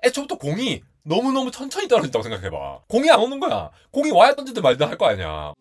애초부터 공이 너무너무 천천히 떨어진다고 생각해봐. 공이 안 오는 거야. 공이 와야 던지든 말든 할 거 아니야.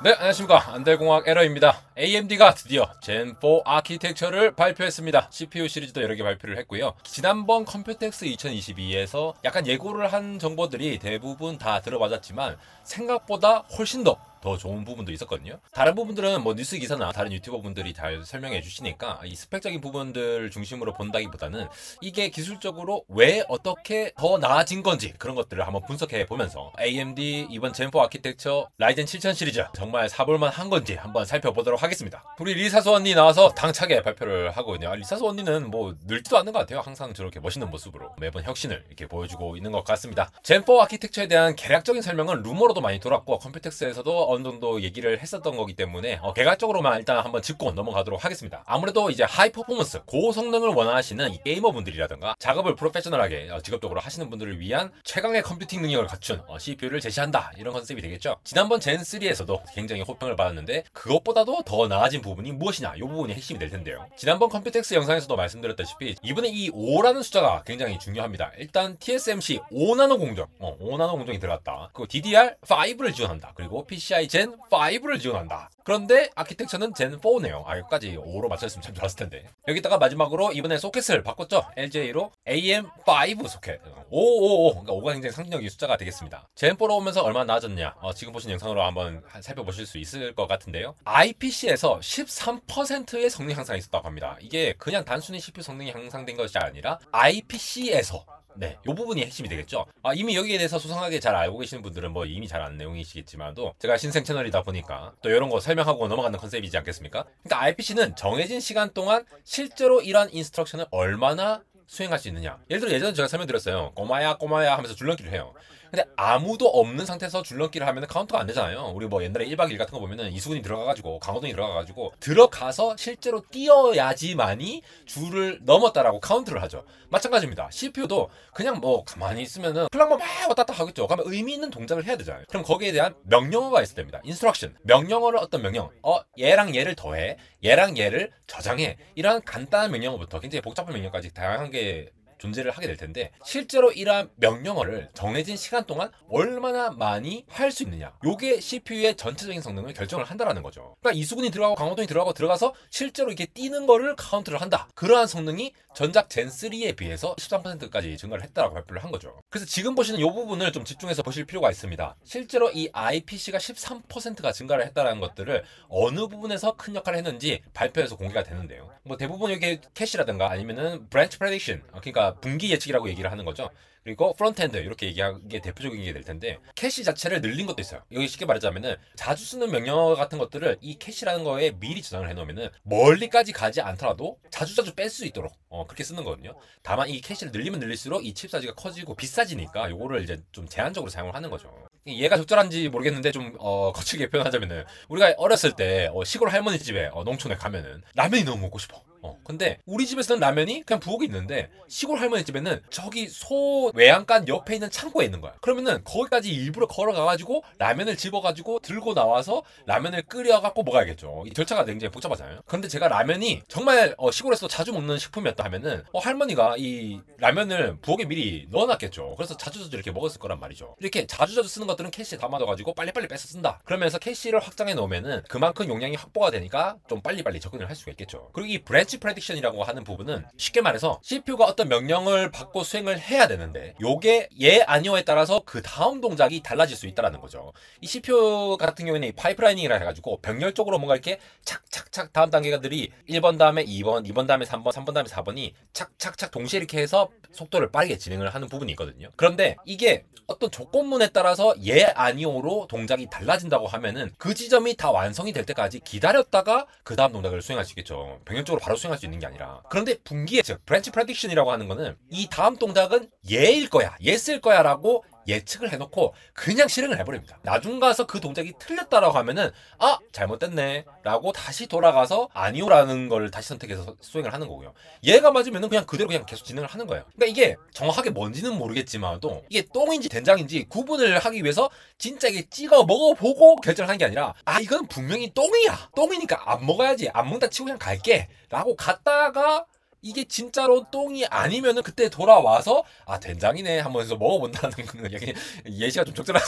네, 안녕하십니까. 안달공학 에러입니다. AMD가 드디어 젠4 아키텍처를 발표했습니다. CPU 시리즈도 여러 개 발표를 했고요. 지난번 컴퓨텍스 2022에서 약간 예고를 한 정보들이 대부분 다 들어맞았지만 생각보다 훨씬 더 좋은 부분도 있었거든요. 다른 부분들은 뭐 뉴스 기사나 다른 유튜버 분들이 잘 설명해 주시니까 이 스펙적인 부분들 중심으로 본다기보다는 이게 기술적으로 왜 어떻게 더 나아진 건지 그런 것들을 한번 분석해 보면서 AMD 이번 젠4 아키텍처 라이젠 7000 시리즈 정말 사볼만 한 건지 한번 살펴보도록 하겠습니다. 우리 리사소 언니 나와서 당차게 발표를 하거든요. 리사소 언니는 뭐 늙지도 않는 것 같아요. 항상 저렇게 멋있는 모습으로 매번 혁신을 이렇게 보여주고 있는 것 같습니다. 젠4 아키텍처에 대한 개략적인 설명은 루머로도 많이 돌았고 컴퓨텍스에서도 어느 정도 얘기를 했었던 거기 때문에 개괄적으로만 일단 한번 짚고 넘어가도록 하겠습니다. 아무래도 이제 하이 퍼포먼스, 고성능을 원하시는 이 게이머분들이라든가 작업을 프로페셔널하게 직업적으로 하시는 분들을 위한 최강의 컴퓨팅 능력을 갖춘 CPU를 제시한다, 이런 컨셉이 되겠죠. 지난번 젠3에서도 굉장히 호평을 받았는데 그것보다도 더 나아진 부분이 무엇이냐, 이 부분이 핵심이 될 텐데요. 지난번 컴퓨텍스 영상에서도 말씀드렸다시피 이번에 이 5라는 숫자가 굉장히 중요합니다. 일단 TSMC 5나노 공정, 5나노 공정이 들어갔다. 그리고 DDR5를 지원한다. 그리고 PCI 젠 5를 지원한다. 그런데 아키텍처는 젠 4네요. 여기까지 5로 맞췄으면 참 좋았을 텐데. 여기다가 마지막으로 이번에 소켓을 바꿨죠. LGA로 AM5 소켓. 555. 그러니까 5가 굉장히 상징적인 숫자가 되겠습니다. 젠 4로 오면서 얼마나 나아졌냐? 지금 보신 영상으로 한번 살펴보실 수 있을 것 같은데요. IPC에서 13%의 성능 향상이 있었다고 합니다. 이게 그냥 단순히 CPU 성능이 향상된 것이 아니라 IPC에서 네, 이 부분이 핵심이 되겠죠. 이미 여기에 대해서 소상하게 잘 알고 계시는 분들은 뭐 이미 잘 아는 내용이시겠지만도 제가 신생 채널이다 보니까 또 이런 거 설명하고 넘어가는 컨셉이지 않겠습니까? 그러니까 IPC는 정해진 시간 동안 실제로 이러한 인스트럭션을 얼마나 수행할 수 있느냐. 예를 들어 예전에 제가 설명드렸어요. 꼬마야 꼬마야 하면서 줄넘기를 해요. 근데 아무도 없는 상태에서 줄넘기를 하면 카운트가 안 되잖아요. 우리 뭐 옛날에 1박 2일 같은 거 보면은 이수근이 들어가가지고 강호동이 들어가가지고 들어가서 실제로 뛰어야지만이 줄을 넘었다라고 카운트를 하죠. 마찬가지입니다. CPU도 그냥 뭐 가만히 있으면은 클락만 막 왔다 갔다 하겠죠. 그러면 의미 있는 동작을 해야 되잖아요. 그럼 거기에 대한 명령어가 있어야 됩니다. 인스트럭션. 명령어를 어떤 명령, 얘랑 얘를 더해, 얘랑 얘를 저장해, 이러한 간단한 명령어부터 굉장히 복잡한 명령까지 다양하게 존재를 하게 될 텐데 실제로 이러한 명령어를 정해진 시간 동안 얼마나 많이 할 수 있느냐, 요게 CPU의 전체적인 성능을 결정을 한다라는 거죠. 그러니까 이수근이 들어가고 강호동이 들어가서 실제로 이렇게 뛰는 거를 카운트를 한다. 그러한 성능이 전작 젠3에 비해서 13%까지 증가를 했다라고 발표를 한 거죠. 그래서 지금 보시는 이 부분을 좀 집중해서 보실 필요가 있습니다. 실제로 이 IPC가 13%가 증가를 했다라는 것들을 어느 부분에서 큰 역할을 했는지 발표에서 공개가 되는데요. 뭐 대부분 이게 캐시라든가 아니면은 브랜치 프레딕션, 그러니까 분기 예측이라고 얘기를 하는 거죠. 그리고 프론트엔드, 이렇게 얘기하는 게 대표적인 게 될 텐데 캐시 자체를 늘린 것도 있어요. 여기 쉽게 말하자면은 자주 쓰는 명령어 같은 것들을 이 캐시라는 거에 미리 저장을 해놓으면은 멀리까지 가지 않더라도 자주자주 뺄 수 있도록 그렇게 쓰는 거거든요. 다만 이 캐시를 늘리면 늘릴수록 이 칩 사이즈가 커지고 비싸지니까 요거를 이제 좀 제한적으로 사용을 하는 거죠. 얘가 적절한지 모르겠는데 좀 거칠게 표현하자면은 우리가 어렸을 때 시골 할머니 집에 농촌에 가면은 라면이 너무 먹고 싶어. 근데 우리 집에서는 라면이 그냥 부엌에 있는데 시골 할머니 집에는 저기 소 외양간 옆에 있는 창고에 있는 거야. 그러면은 거기까지 일부러 걸어가가지고 라면을 집어가지고 들고 나와서 라면을 끓여갖고 먹어야겠죠. 이 절차가 굉장히 복잡하잖아요. 그런데 제가 라면이 정말 시골에서 자주 먹는 식품이었다 하면은 할머니가 이 라면을 부엌에 미리 넣어놨겠죠. 그래서 자주자주 이렇게 먹었을 거란 말이죠. 이렇게 자주자주 쓰는 것들은 캐시에 담아둬가지고 빨리빨리 뺏어 쓴다. 그러면서 캐시를 확장해 놓으면은 그만큼 용량이 확보가 되니까 좀 빨리빨리 접근을 할 수가 있겠죠. 그리고 이 브랜치 프레딕션이라고 하는 부분은 쉽게 말해서 CPU가 어떤 명령을 받고 수행을 해야 되는데 요게 예 아니오에 따라서 그 다음 동작이 달라질 수 있다는 거죠. 이 CPU 같은 경우에는 이 파이프라이닝이라 해가지고 병렬적으로 뭔가 이렇게 착착착 다음 단계들이 1번 다음에 2번, 2번 다음에 3번, 3번 다음에 4번이 착착착 동시에 이렇게 해서 속도를 빠르게 진행을 하는 부분이 있거든요. 그런데 이게 어떤 조건문에 따라서 예 아니오로 동작이 달라진다고 하면은 그 지점이 다 완성이 될 때까지 기다렸다가 그 다음 동작을 수행할 수 있겠죠. 병렬적으로 바로 수행할 수 있는 게 아니라. 그런데 분기 예측, 브랜치 프레딕션이라고 하는 거는 이 다음 동작은 예일 거야, 예스일 거야 라고 예측을 해놓고 그냥 실행을 해버립니다. 나중 가서 그 동작이 틀렸다라고 하면은 잘못됐네 라고 다시 돌아가서 아니오라는 걸 다시 선택해서 수행을 하는 거고요. 얘가 맞으면은 그냥 그대로 그냥 계속 진행을 하는 거예요. 그러니까 이게 정확하게 뭔지는 모르겠지만도 이게 똥인지 된장인지 구분을 하기 위해서 진짜 이게 찍어 먹어보고 결정을 하는 게 아니라 이건 분명히 똥이야, 똥이니까 안 먹어야지, 안 먹다 치고 그냥 갈게 라고 갔다가 이게 진짜로 똥이 아니면은 그때 돌아와서 아 된장이네 하면서 먹어본다는 건 예시가 좀 적절한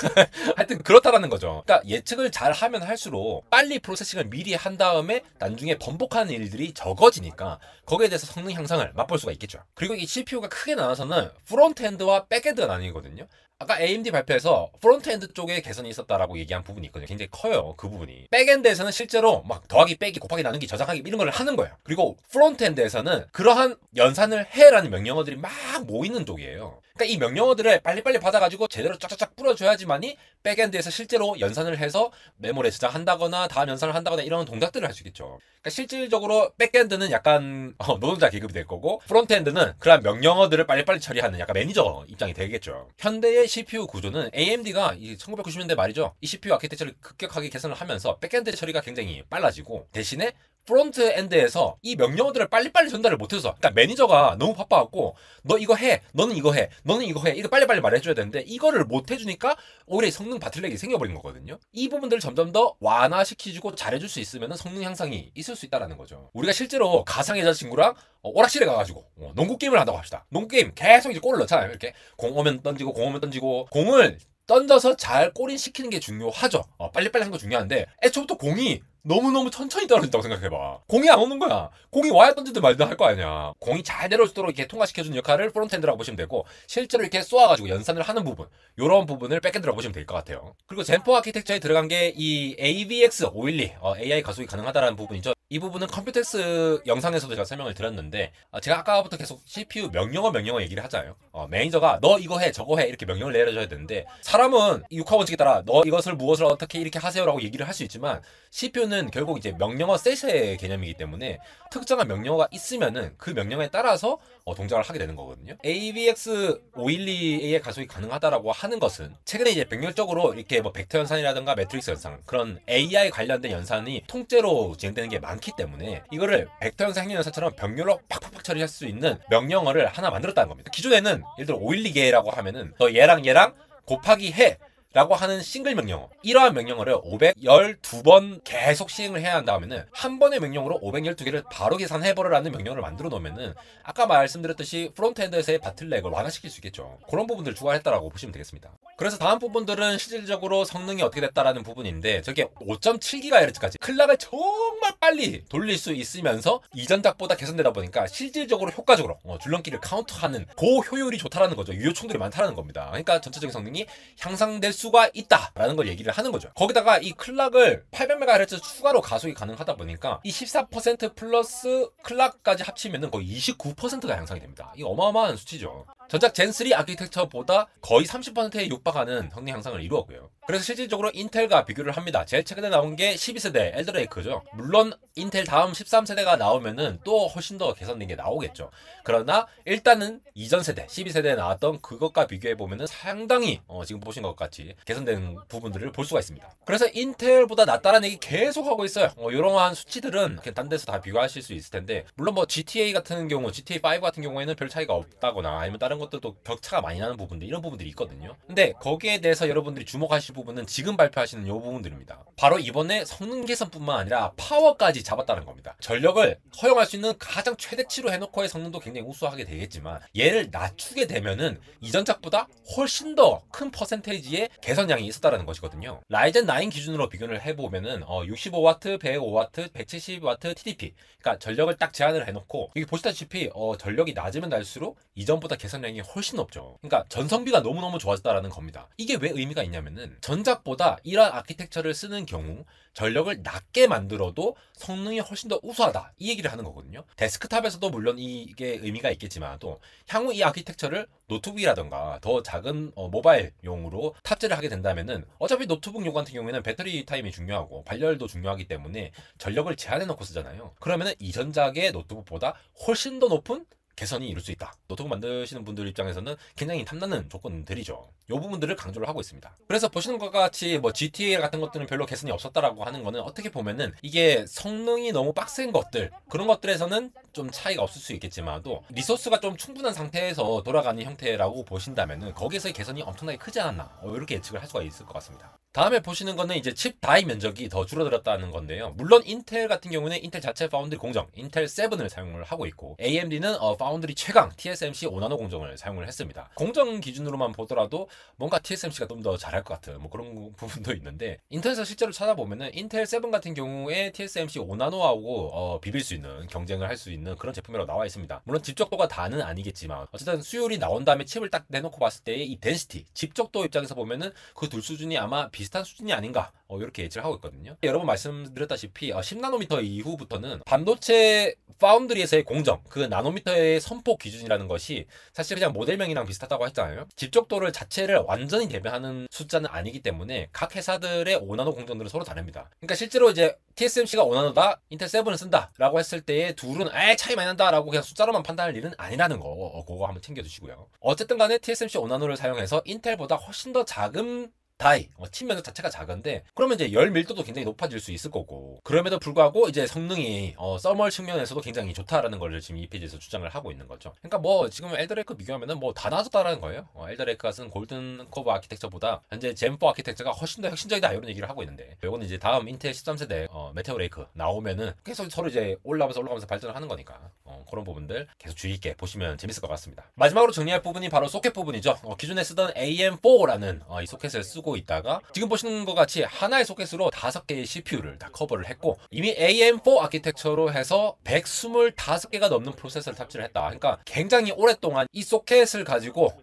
하여튼 그렇다라는 거죠. 그러니까 예측을 잘 하면 할수록 빨리 프로세싱을 미리 한 다음에 나중에 번복하는 일들이 적어지니까 거기에 대해서 성능 향상을 맛볼 수가 있겠죠. 그리고 이 CPU가 크게 나눠서는 프론트엔드와 백엔드가 나뉘거든요. 아까 AMD 발표에서 프론트엔드 쪽에 개선이 있었다라고 얘기한 부분이 있거든요. 굉장히 커요, 그 부분이. 백엔드에서는 실제로 막 더하기, 빼기, 곱하기, 나누기, 저장하기 이런 걸 하는 거예요. 그리고 프론트엔드에서는 그러한 연산을 해라는 명령어들이 막 모이는 쪽이에요. 그러니까 이 명령어들을 빨리빨리 받아가지고 제대로 쫙쫙쫙 뿌려줘야지만이 백엔드에서 실제로 연산을 해서 메모리에 저장한다거나 다음 연산을 한다거나 이런 동작들을 할 수 있겠죠. 그러니까 실질적으로 백엔드는 약간 노동자 계급이 될 거고 프론트엔드는 그런 명령어들을 빨리빨리 처리하는 약간 매니저 입장이 되겠죠. 현대의 CPU 구조는 AMD가 1990년대 말이죠. 이 CPU 아키텍처를 급격하게 개선을 하면서 백엔드 처리가 굉장히 빨라지고 대신에 프론트엔드에서 이 명령어들을 빨리빨리 전달을 못해서 그러니까 매니저가 너무 바빠갖고 너 이거 해, 너는 이거 해, 너는 이거 해 이거 빨리빨리 말해줘야 되는데 이거를 못해주니까 오히려 성능 바틀렉이 생겨버린 거거든요. 이 부분들을 점점 더 완화시키고 잘해줄 수 있으면 성능 향상이 있을 수 있다는 거죠. 우리가 실제로 가상 여자친구랑 오락실에 가가지고 농구 게임을 한다고 합시다. 농구 게임 계속 이제 골을 넣잖아요. 이렇게 공 오면 던지고 공 오면 던지고 공을 던져서 잘 골인시키는 게 중요하죠. 빨리빨리 하는 거 중요한데 애초부터 공이 너무너무 천천히 떨어진다고 생각해봐. 공이 안 오는 거야. 공이 와야 던지든 말든 할 거 아니야. 공이 잘 내려올 수 있도록 이렇게 통과시켜주는 역할을 프론트엔드라고 보시면 되고 실제로 이렇게 쏘아가지고 연산을 하는 부분 요런 부분을 백엔드라고 보시면 될 것 같아요. 그리고 젠4 아키텍처에 들어간 게 이 AVX 512 AI 가속이 가능하다라는 부분이죠. 이 부분은 컴퓨텍스 영상에서도 제가 설명을 드렸는데 제가 아까부터 계속 CPU 명령어 얘기를 하잖아요. 매니저가 너 이거 해 저거 해 이렇게 명령을 내려줘야 되는데 사람은 육하원칙에 따라 너 이것을 무엇을 어떻게 이렇게 하세요라고 얘기를 할 수 있지만 CPU는 결국 이제 명령어 셋의 개념이기 때문에 특정한 명령어가 있으면은 그 명령에 따라서 동작을 하게 되는 거거든요. AVX 512의 가속이 가능하다라고 하는 것은 최근에 이제 백렬적으로 이렇게 뭐 벡터 연산이라든가 매트릭스 연산 그런 AI 관련된 연산이 통째로 진행되는 게 많기 때문에 이거를 벡터 연산 행렬 연산처럼 병렬로 팍팍팍 처리할 수 있는 명령어를 하나 만들었다는 겁니다. 기존에는 예를 들어 512개라고 하면은 너 얘랑 곱하기 해 라고 하는 싱글 명령어 이러한 명령어를 512번 계속 시행을 해야 한다면은 한 번의 명령으로 512개를 바로 계산해버려라는 명령어를 만들어 놓으면은 아까 말씀드렸듯이 프론트엔드에서의 바틀렉을 완화시킬 수 있겠죠. 그런 부분들을 추가했다라고 보시면 되겠습니다. 그래서 다음 부분들은 실질적으로 성능이 어떻게 됐다라는 부분인데 저게 5.7GHz까지 클락을 정말 빨리 돌릴 수 있으면서 이전작보다 개선되다 보니까 실질적으로 효과적으로 줄넘기를 카운트하는 고효율이 좋다라는 거죠. 유효총들이 많다라는 겁니다. 그러니까 전체적인 성능이 향상될 수가 있다라는 걸 얘기를 하는 거죠. 거기다가 이 클락을 800MHz 추가로 가속이 가능하다 보니까 이 14% 플러스 클락까지 합치면은 거의 29%가 향상이 됩니다. 이 어마어마한 수치죠. 전작 젠3 아키텍처보다 거의 30%에 육박하는 성능 향상을 이루었고요. 그래서 실질적으로 인텔과 비교를 합니다. 제일 최근에 나온 게 12세대 엘더레이크죠. 물론 인텔 다음 13세대가 나오면은 또 훨씬 더 개선된 게 나오겠죠. 그러나 일단은 이전 세대 12세대에 나왔던 그것과 비교해보면은 상당히 지금 보신 것 같이 개선된 부분들을 볼 수가 있습니다. 그래서 인텔보다 낫다라는 얘기 계속 하고 있어요. 이러한 수치들은 그냥 딴 데서 다 비교하실 수 있을 텐데 물론 뭐 GTA 같은 경우 GTA5 같은 경우에는 별 차이가 없다거나 아니면 다른 것들도 격차가 많이 나는 부분들 이런 부분들이 있거든요. 근데 거기에 대해서 여러분들이 주목하실 부분은 지금 발표하시는 이 부분들입니다. 바로 이번에 성능 개선뿐만 아니라 파워까지 잡았다는 겁니다. 전력을 허용할 수 있는 가장 최대치로 해놓고의 성능도 굉장히 우수하게 되겠지만 얘를 낮추게 되면은 이전작보다 훨씬 더 큰 퍼센테이지의 개선량이 있었다는 것이거든요. 라이젠 9 기준으로 비교를 해보면은 65W, 105W, 170W TDP 그러니까 전력을 딱 제한을 해놓고 여기 보시다시피 전력이 낮으면 날수록 이전보다 개선량이 훨씬 높죠. 그러니까 전성비가 너무너무 좋아졌다라는 겁니다. 이게 왜 의미가 있냐면은 전작보다 이러한 아키텍처를 쓰는 경우 전력을 낮게 만들어도 성능이 훨씬 더 우수하다 이 얘기를 하는 거거든요. 데스크탑에서도 물론 이게 의미가 있겠지만도 향후 이 아키텍처를 노트북이라던가 더 작은 모바일용으로 탑재를 하게 된다면은 어차피 노트북용 같은 경우에는 배터리 타임이 중요하고 발열도 중요하기 때문에 전력을 제한해 놓고 쓰잖아요. 그러면은 이전작의 노트북보다 훨씬 더 높은 개선이 이룰 수 있다. 노트북 만드시는 분들 입장에서는 굉장히 탐나는 조건들이죠. 이 부분들을 강조를 하고 있습니다. 그래서 보시는 것과 같이 뭐 GTA 같은 것들은 별로 개선이 없었다라고 하는 거는 어떻게 보면은 이게 성능이 너무 빡센 것들 그런 것들에서는 좀 차이가 없을 수 있겠지만도 리소스가 좀 충분한 상태에서 돌아가는 형태라고 보신다면은 거기에서의 개선이 엄청나게 크지 않았나 이렇게 예측을 할 수가 있을 것 같습니다. 다음에 보시는 거는 이제 칩 다이 면적이 더 줄어들었다는 건데요. 물론 인텔 같은 경우는 인텔 자체 파운드리 공정 인텔 7을 사용을 하고 있고 AMD는 파운드리 최강 TSMC 5나노 공정을 사용을 했습니다. 공정 기준으로만 보더라도 뭔가 TSMC가 좀 더 잘할 것 같은 뭐 그런 부분도 있는데 인터넷에서 실제로 찾아보면은 인텔 7 같은 경우에 TSMC 5나노하고 비빌 수 있는 경쟁을 할 수 있는 그런 제품이라고 나와 있습니다. 물론 집적도가 다는 아니겠지만 어쨌든 수율이 나온 다음에 칩을 딱 내놓고 봤을 때의 이 덴시티 집적도 입장에서 보면은 그 둘 수준이 아마 비슷한 수준이 아닌가 이렇게 예측을 하고 있거든요. 여러 번 말씀드렸다시피 10나노미터 이후부터는 반도체 파운드리에서의 공정 그 나노미터의 선폭 기준이라는 것이 사실 그냥 모델명이랑 비슷하다고 했잖아요. 집적도를 자체를 완전히 대변하는 숫자는 아니기 때문에 각 회사들의 5나노 공정들은 서로 다릅니다. 그러니까 실제로 이제 TSMC가 5나노다 인텔 7을 쓴다 라고 했을 때의 둘은 차이 많이 난다 라고 그냥 숫자로만 판단할 일은 아니라는 거 그거 한번 챙겨두시고요. 어쨌든 간에 TSMC 5나노를 사용해서 인텔보다 훨씬 더 작은 다이, 칩 면적 자체가 작은데 그러면 이제 열 밀도도 굉장히 높아질 수 있을 거고 그럼에도 불구하고 이제 성능이 서멀 측면에서도 굉장히 좋다라는 걸 지금 이 페이지에서 주장을 하고 있는 거죠. 그러니까 뭐 지금 엘더레이크 비교하면은 뭐 다 나아졌다라는 거예요. 엘더레이크가 쓴 골든 커브 아키텍처보다 현재 젠4 아키텍처가 훨씬 더 혁신적이다 이런 얘기를 하고 있는데 이거는 이제 다음 인텔 13세대 메테오 레이크 나오면은 계속 서로 이제 올라가면서 발전을 하는 거니까 그런 부분들 계속 주의 있게 보시면 재밌을 것 같습니다. 마지막으로 정리할 부분이 바로 소켓 부분이죠. 기존에 쓰던 AM4라는 이 소켓을 쓰고 있다가 지금 보시는 것 같이 하나의 소켓으로 5개의 CPU를 다 커버를 했고 이미 AM4 아키텍처로 해서 125개가 넘는 프로세서를 탑재를 했다. 그러니까 굉장히 오랫동안 이 소켓을 가지고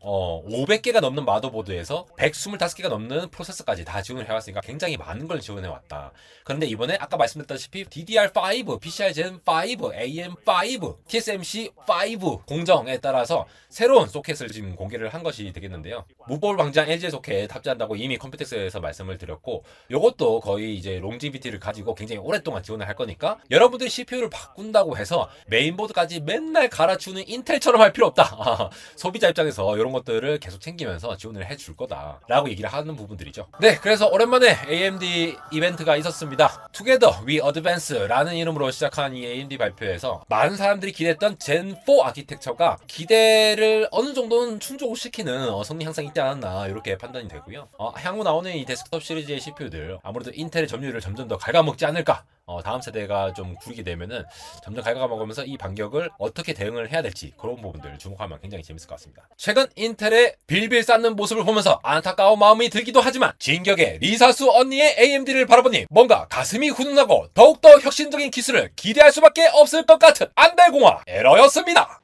500개가 넘는 마더보드에서 125개가 넘는 프로세서까지 다 지원을 해왔으니까 굉장히 많은 걸 지원해왔다. 그런데 이번에 아까 말씀드렸다시피 DDR5, PCI Gen 5, AM5, TSMC 5 공정에 따라서 새로운 소켓을 지금 공개를 한 것이 되겠는데요. 무볼 방지한 LG 소켓 탑재한다고 이미 컴퓨텍스에서 말씀을 드렸고 이것도 거의 이제 롱지비티를 가지고 굉장히 오랫동안 지원을 할 거니까 여러분들이 CPU를 바꾼다고 해서 메인보드까지 맨날 갈아주는 인텔처럼 할 필요 없다. 소비자 입장에서 이런 것들을 계속 챙기면서 지원을 해줄 거다 라고 얘기를 하는 부분들이죠. 네, 그래서 오랜만에 AMD 이벤트가 있었습니다. Together We Advance 라는 이름으로 시작한 이 AMD 발표에서 많은 사람들이 기대했던 젠4 아키텍처가 기대를 어느 정도는 충족을 시키는 성능 향상이 있지 않았나 이렇게 판단이 되고요. 향후 나오는 이 데스크톱 시리즈의 CPU들 아무래도 인텔의 점유율을 점점 더 갉아먹지 않을까. 다음 세대가 좀 구리게 되면은 점점 갉아먹으면서 이 반격을 어떻게 대응을 해야 될지 그런 부분들 주목하면 굉장히 재밌을 것 같습니다. 최근 인텔의 빌빌 쌓는 모습을 보면서 안타까운 마음이 들기도 하지만 진격의 리사수 언니의 AMD를 바라보니 뭔가 가슴이 훈훈하고 더욱더 혁신적인 기술을 기대할 수밖에 없을 것 같은 안달공화 에러였습니다.